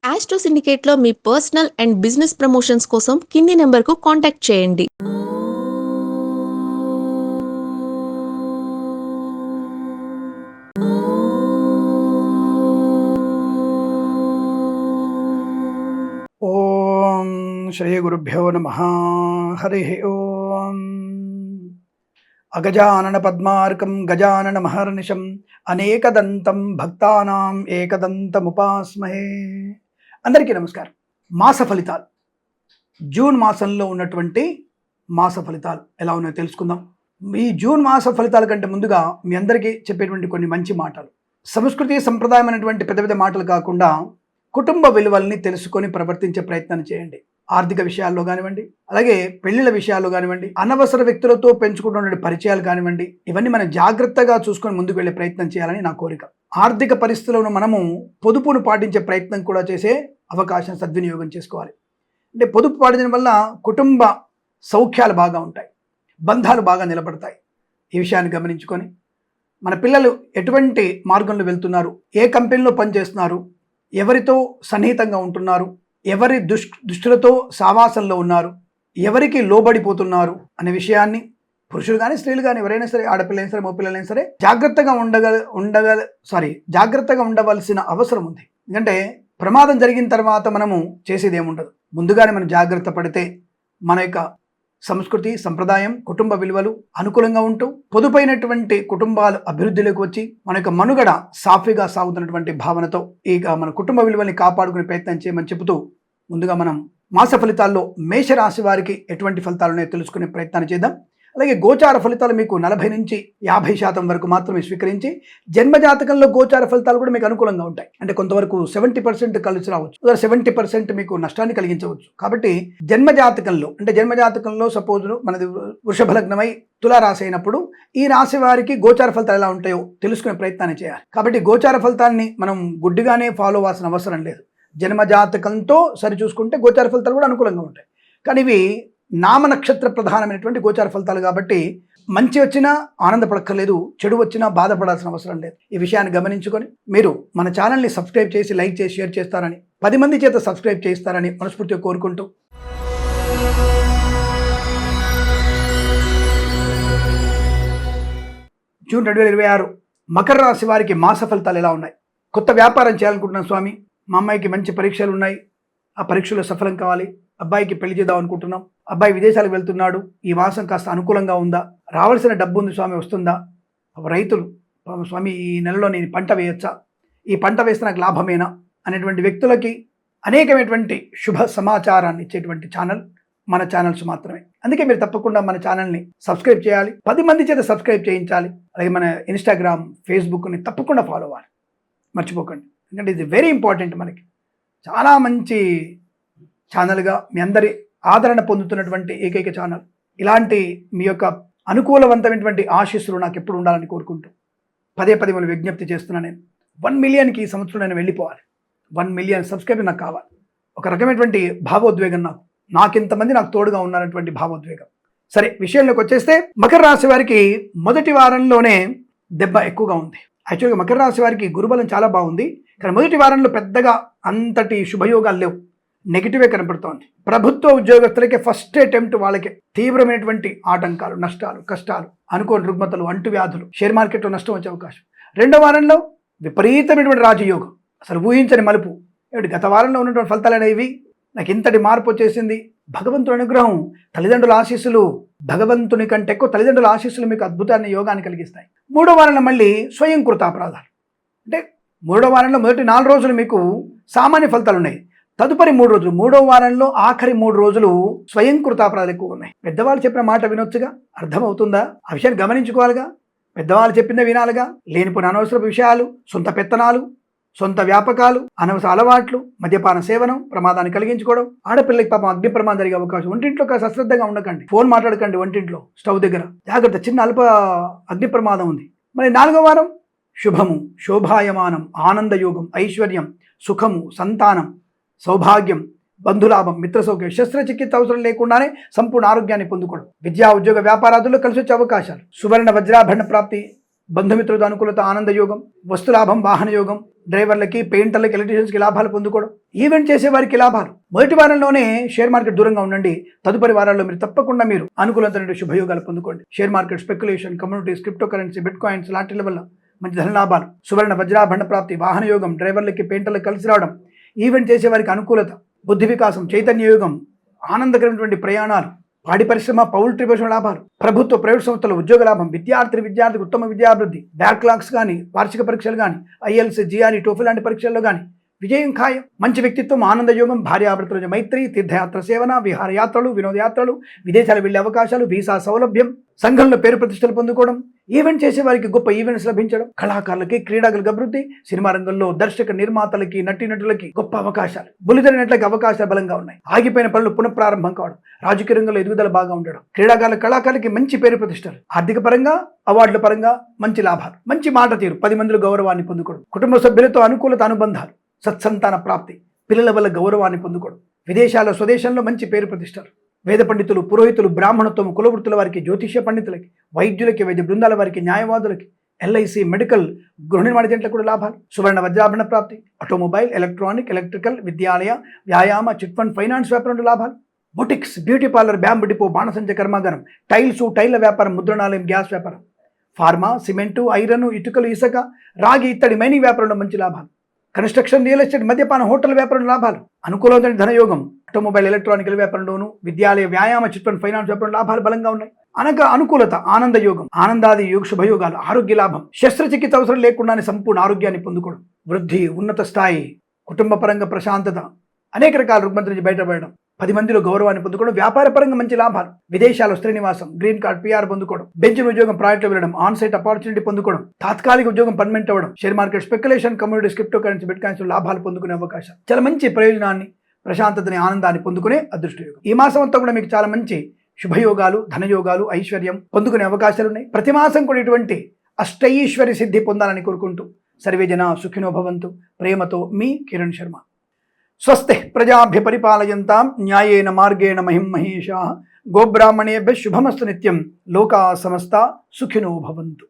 Astro సిండికేట్లో మీ personal and business promotions కోసం కింది నెంబర్కు కాంటాక్ట్ చేయండి. ఓం శ్రీ గురుభ్యో నమః. హరి ఓం. అగజానన పద్మార్కం గజానన మహర్నిశం అనేకదంతం భక్తానాం ఏకదంతముపాస్మహే. అందరికీ నమస్కారం. మాస ఫలితాలు, జూన్ మాసంలో ఉన్నటువంటి మాస ఫలితాలు ఎలా ఉన్నాయో తెలుసుకుందాం. ఈ జూన్ మాస ఫలితాల కంటే ముందుగా మీ అందరికీ చెప్పేటువంటి కొన్ని మంచి మాటలు, సంస్కృతి సంప్రదాయమైనటువంటి పెద్ద పెద్ద మాటలు కాకుండా కుటుంబ విలువల్ని తెలుసుకొని ప్రవర్తించే ప్రయత్నం చేయండి. ఆర్థిక విషయాల్లో కానివ్వండి, అలాగే పెళ్లిళ్ళ విషయాల్లో కానివ్వండి, అనవసర వ్యక్తులతో పెంచుకుంటున్న పరిచయాలు కానివ్వండి, ఇవన్నీ మనం జాగ్రత్తగా చూసుకొని ముందుకు వెళ్ళే ప్రయత్నం చేయాలని నా కోరిక. ఆర్థిక పరిస్థితులను మనము పొదుపును పాటించే ప్రయత్నం కూడా చేసే అవకాశం సద్వినియోగం చేసుకోవాలి. అంటే పొదుపు పాటించడం వల్ల కుటుంబ సౌఖ్యాలు బాగా ఉంటాయి, బంధాలు బాగా నిలబడతాయి. ఈ విషయాన్ని గమనించుకొని మన పిల్లలు ఎటువంటి మార్గంలో వెళ్తున్నారు, ఏ కంపెనీలో పనిచేస్తున్నారు, ఎవరితో సన్నిహితంగా ఉంటున్నారు, ఎవరి దుష్టులతో సావాసంలో ఉన్నారు, ఎవరికి లోబడిపోతున్నారు అనే విషయాన్ని పురుషులు కానీ స్త్రీలు కానీ ఎవరైనా సరే, ఆడపిల్లైనా సరే మగపిల్లలైనా సరే జాగ్రత్తగా ఉండవలసిన అవసరం ఉంది. ఎందుకంటే ప్రమాదం జరిగిన తర్వాత మనము చేసేది ఏముండదు. ముందుగానే మనం జాగ్రత్త పడితే మన యొక్క సంస్కృతి సంప్రదాయం కుటుంబ విలువలు అనుకూలంగా ఉంటూ పొదుపైనటువంటి కుటుంబాలు అభివృద్ధిలోకి వచ్చి మన యొక్క మనుగడ సాఫీగా సాగుతున్నటువంటి భావనతో ఇక మన కుటుంబ విలువల్ని కాపాడుకునే ప్రయత్నం చేయమని చెబుతూ ముందుగా మనం మాస ఫలితాల్లో మేషరాశి వారికి ఎటువంటి ఫలితాలు ఉన్నాయో తెలుసుకునే ప్రయత్నాన్ని చేద్దాం. అలాగే గోచార ఫలితాలు మీకు 40 నుంచి 50% వరకు మాత్రమే స్వీకరించి, జన్మజాతకంలో గోచార ఫలితాలు కూడా మీకు అనుకూలంగా ఉంటాయి. అంటే కొంతవరకు 70% కలిసి రావచ్చు, 70% మీకు నష్టాన్ని కలిగించవచ్చు. కాబట్టి జన్మజాతకంలో సపోజ్ మనది వృషభ లగ్నమై తులారాశి అయినప్పుడు ఈ రాశి వారికి గోచార ఫలితాలు ఎలా ఉంటాయో తెలుసుకునే ప్రయత్నాన్ని చేయాలి. కాబట్టి గోచార ఫలితాన్ని మనం గుడ్డిగానే ఫాలో అవ్వాల్సిన అవసరం లేదు. జన్మజాతకంతో సరిచూసుకుంటే గోచార ఫలితాలు కూడా అనుకూలంగా ఉంటాయి. కానీ ఇవి నామ నక్షత్ర ప్రధానమైనటువంటి గోచార ఫలితాలు కాబట్టి మంచి వచ్చినా ఆనందపడక్కర్లేదు, చెడు వచ్చినా బాధపడాల్సిన అవసరం లేదు. ఈ విషయాన్ని గమనించుకొని మీరు మన ఛానల్ని సబ్స్క్రైబ్ చేసి లైక్ చేసి షేర్ చేస్తారని, 10 మంది చేత సబ్స్క్రైబ్ చేస్తారని మనస్ఫూర్తిగా కోరుకుంటూ జూన్ 2026 మకర రాశి వారికి మాస ఫలితాలు ఎలా ఉన్నాయి? కొత్త వ్యాపారం చేయాలనుకుంటున్నాను స్వామి, మా అమ్మాయికి మంచి పరీక్షలు ఉన్నాయి, ఆ పరీక్షలో సఫలం కావాలి, అబ్బాయికి పెళ్లి చేద్దాం అనుకుంటున్నాం, అబ్బాయి విదేశాలకు వెళ్తున్నాడు, ఈ మాసం కాస్త అనుకూలంగా ఉందా, రావాల్సిన డబ్బు ఉంది స్వామి వస్తుందా, రైతులు స్వామి ఈ నెలలో నేను పంట వేయొచ్చా, ఈ పంట వేస్తే నాకు లాభమేనా అనేటువంటి వ్యక్తులకి అనేకమైనటువంటి శుభ సమాచారాన్ని ఇచ్చేటువంటి ఛానల్ మన ఛానల్స్ మాత్రమే. అందుకే మీరు తప్పకుండా మన ఛానల్ని సబ్స్క్రైబ్ చేయాలి, 10 మంది చేత సబ్స్క్రైబ్ చేయించాలి. అలాగే మన ఇన్స్టాగ్రామ్ ఫేస్బుక్ని తప్పకుండా ఫాలో అవ్వాలి, మర్చిపోకండి. ఎందుకంటే ఇది వెరీ ఇంపార్టెంట్, మనకి చాలా మంచి ఛానల్గా మీ అందరి ఆదరణ పొందుతున్నటువంటి ఏకైక ఛానల్. ఇలాంటి మీ యొక్క అనుకూలవంతమైనటువంటి ఆశీస్సులు నాకు ఎప్పుడు ఉండాలని కోరుకుంటూ పదే మిమ్మల్ని విజ్ఞప్తి చేస్తున్నాను. నేను 1 మిలియన్కి ఈ సంవత్సరం నేను వెళ్ళిపోవాలి. 1 మిలియన్ సబ్స్క్రైబర్ నాకు కావాలి. ఒక రకమైనటువంటి భావోద్వేగం, నాకు ఇంతమంది నాకు తోడుగా ఉన్నారనేటువంటి భావోద్వేగం. సరే, విషయంలోకి వచ్చేస్తే మకర రాశి వారికి మొదటి వారంలోనే దెబ్బ ఎక్కువగా ఉంది. యాక్చువల్గా మకర రాశి వారికి గురుబలం చాలా బాగుంది, కానీ మొదటి వారంలో పెద్దగా అంతటి శుభయోగాలు లేవు, నెగిటివే కనపడుతోంది. ప్రభుత్వ ఉద్యోగస్తులకి ఫస్ట్ అటెంప్ట్ వాళ్ళకి తీవ్రమైనటువంటి ఆటంకాలు, నష్టాలు, కష్టాలు, అనుకోని రుగ్మతలు, అంటువ్యాధులు, షేర్ మార్కెట్లో నష్టం వచ్చే అవకాశం. రెండో వారంలో విపరీతమైనటువంటి రాజయోగం, అసలు ఊహించని మలుపు. గత వారంలో ఉన్నటువంటి ఫలితాలు అనేవి నాకు ఇంతటి మార్పు వచ్చేసింది. భగవంతుని అనుగ్రహం, తల్లిదండ్రుల ఆశీస్సులు, భగవంతుని కంటే ఎక్కువ తల్లిదండ్రుల ఆశీస్సులు మీకు అద్భుతాన్ని యోగాన్ని కలిగిస్తాయి. మూడో వారంలో మళ్ళీ స్వయం కృతాపరాధాలు. అంటే మూడో వారంలో మొదటి 4 రోజులు మీకు సామాన్య ఫలితాలు ఉన్నాయి, తదుపరి 3 రోజులు, మూడో వారంలో ఆఖరి 3 రోజులు స్వయం కృతాపరాధాలు ఎక్కువ ఉన్నాయి. పెద్దవాళ్ళు చెప్పిన మాట వినొచ్చుగా, అర్థమవుతుందా, ఆ విషయాన్ని గమనించుకోవాలిగా, పెద్దవాళ్ళు చెప్పిందే వినాలిగా. లేనిపోయిన అనవసర విషయాలు, సొంత పెత్తనాలు, సొంత వ్యాపకాలు, అనవసర అలవాట్లు, మద్యపాన సేవనం, ప్రమాదాన్ని కలిగించుకోవడం, ఆడపిల్లకి పాపం అగ్ని ప్రమాదం జరిగే అవకాశం. ఒంటింట్లో కాస్త అశ్రద్ధగా ఉండకండి, ఫోన్ మాట్లాడకండి వంటింట్లో, స్టవ్ దగ్గర జాగ్రత్త, చిన్న అల్ప అగ్ని ప్రమాదం ఉంది. మరి 4వ వారం శుభము, శోభాయమానం, ఆనందయోగం, ఐశ్వర్యం, సుఖము, సంతానం, సౌభాగ్యం, బంధులాభం, మిత్ర సౌఖ్యం, శస్త్రచికిత్స అవసరం లేకుండానే సంపూర్ణ ఆరోగ్యాన్ని పొందుకోవడం, విద్యా ఉద్యోగ వ్యాపారాదుల్లో కలిసి వచ్చే అవకాశాలు, సువర్ణ వజ్రాభరణ ప్రాప్తి, బంధుమిత్రులతో అనుకూలత, ఆనంద యోగం, వస్తులాభం, వాహన యోగం, డ్రైవర్లకి, పెయింటర్లకి, ఎలక్ట్రీషియన్స్కి లాభాలు పొందుకోవడం, ఈవెంట్ చేసే వారికి లాభాలు. మొదటి వారంలోనే షేర్ మార్కెట్ దూరంగా ఉండండి. తదుపరి వారాల్లో మీరు తప్పకుండా అనుకూలమైన శుభయోగాలు పొందుకోండి. Share market, speculation, communities, crypto currency, bit coins లాంటి వల్ల మంచి ధన లాభాలు, సువర్ణ వజ్రాభరణ ప్రాప్తి, వాహన యోగం, డ్రైవర్లకి, పెయింటర్లకి కలిసి రావడం, ఈవెంట్ చేసే వారికి అనుకూలత, బుద్ధి వికాసం, చైతన్య యోగం, ఆనందకరమైనటువంటి ప్రయాణాలు, పాడి పరిశ్రమ, పౌల్ట్రీ పరిశ్రమ లాభాలు, ప్రభుత్వ ప్రైవేట్ సంస్థల ఉద్యోగ లాభం, విద్యార్థికి ఉత్తమ విద్యాభివృద్ధి, బ్యాక్లాగ్స్ కానీ, వార్షిక పరీక్షలు కానీ, ఐఎల్స్, జిఆర్ఈ, టోఫెల్ లాంటి పరీక్షల్లో కానీ విజయం ఖాయం. మంచి వ్యక్తిత్వం, ఆనంద యోగం, భార్యాభర్తల మైత్రి, తీర్థయాత్ర సేవన, విహారయాత్రలు, వినోదయాత్రలు, విదేశాలు వెళ్లే అవకాశాలు, వీసా సౌలభ్యం, సంఘంలో పేరు ప్రతిష్టలు పొందుకోవడం, ఈవెంట్ చేసే వారికి గొప్ప ఈవెంట్స్ లభించడం, కళాకారులకి, క్రీడాకులకు అభివృద్ధి, సినిమా రంగంలో దర్శక నిర్మాతలకి, నటీనటులకి గొప్ప అవకాశాలు, బులితెరనట్లకి అవకాశాలు బలంగా ఉన్నాయి. ఆగిపోయిన పనులు పునఃప్రారంభం కావడం, రాజకీయ రంగంలో ఎదుగుదల బాగా ఉండడం, క్రీడాకారుల, కళాకారులకి మంచి పేరు ప్రతిష్టలు, ఆర్థిక పరంగా, అవార్డుల పరంగా మంచి లాభాలు, మంచి మాట తీరు, 10 మందిలో గౌరవాన్ని పొందుకోవడం, కుటుంబ సభ్యులతో అనుకూలత, అనుబంధాలు, సత్సంతాన ప్రాప్తి, పిల్లల వల్ల గౌరవాన్ని పొందుకోవడం, విదేశాల్లో, స్వదేశంలో మంచి పేరు ప్రతిష్టలు, వేద పండితులు, పురోహితులు, బ్రాహ్మణత్వం, కులవృత్తుల వారికి, జ్యోతిష్య పండితులకి, వైద్యులకి, వైద్య బృందాల వారికి, న్యాయవాదులకి, ఎల్ఐసి, మెడికల్, గృహ నిర్మాణ జంటలకు కూడా లాభాలు, సువర్ణ వజ్రాభరణ ప్రాప్తి, ఆటోమొబైల్, ఎలక్ట్రానిక్, ఎలక్ట్రికల్, విద్యాలయ, వ్యాయామ, చిట్ ఫండ్, ఫైనాన్స్ వ్యాపారంలో లాభాలు, boutiques, beauty parlour, bamboo depot, బాణసంచ కర్మాగారం, టైల్ల వ్యాపారం, ముద్రణాలయం, గ్యాస్ వ్యాపారం, ఫార్మా, సిమెంటు, ఐరన్, ఇటుకలు, ఇసుక, రాగి, ఇత్తడి, మైనింగ్ వ్యాపారంలో మంచి లాభాలు, కన్స్ట్రక్షన్, రియల్ ఎస్టేట్, మద్యపాన, హోటల్ వ్యాపారంలో లాభాలు, అనుకూలమైన ధనయోగం, ఆటోమొబైల్, ఎలక్ట్రానికల్ వ్యాపారంలోను, విద్యాలయ, వ్యాయామ, చిట్ ఫండ్, ఫైనాన్స్ వ్యాపారం లాభాలు బలంగా ఉన్నాయి. అనగా అనుకూలత, ఆనంద యోగం, ఆనందాది యోగ శుభయోగాలు, ఆరోగ్య లాభం, శస్త్రచికిత్స అవసరం లేకుండానే సంపూర్ణ ఆరోగ్యాన్ని పొందుకోవడం, వృద్ధి, ఉన్నత స్థాయి, కుటుంబ పరంగా ప్రశాంతత, అనేక రకాల రుగ్మత నుంచి బయటపడడం, 10 మందిలో గౌరవాన్ని పొందుకోవడం, వ్యాపార పరంగా మంచి లాభాలు, విదేశాల్లో శ్రీనివాసం, గ్రీన్ కార్డ్, పిఆర్ పొందుకోవడం, బెంచ్ ఉద్యోగం, ప్రాజెక్టులో వెళ్ళడం, ఆన్ సైట్ ఆపర్చునిటీ పొందుకోవడం, తాత్కాలిక ఉద్యోగం పర్మనెంట్ అవ్వడం, share market, speculation, communities, crypto currency, bit coins లాభాలు పొందుకునే అవకాశం, చాలా మంచి ప్రయోజనాన్ని, ప్రశాంతతని, ఆనందాన్ని పొందుకునే అదృష్ట యోగం. ఈ మాసం అంతా కూడా మీకు చాలా మంచి శుభయోగాలు, ధనయోగాలు, ఐశ్వర్యం పొందుకునే అవకాశాలు ఉన్నాయి. ప్రతి మాసం కూడా ఇటువంటి అష్టైశ్వర్య సిద్ధి పొందాలని కోరుకుంటూ సర్వే జన సుఖినో భవంతు. ప్రేమతో మీ కిరణ్ శర్మ. స్వస్తి ప్రజాభ్య పరిపాలయంతాం న్యాయేన మార్గేణ మహిం మహేషాః. గోబ్రాహ్మణేభ్యః శుభమస్తు నిత్యం. లోకా సమస్తా సుఖినో భవంతు.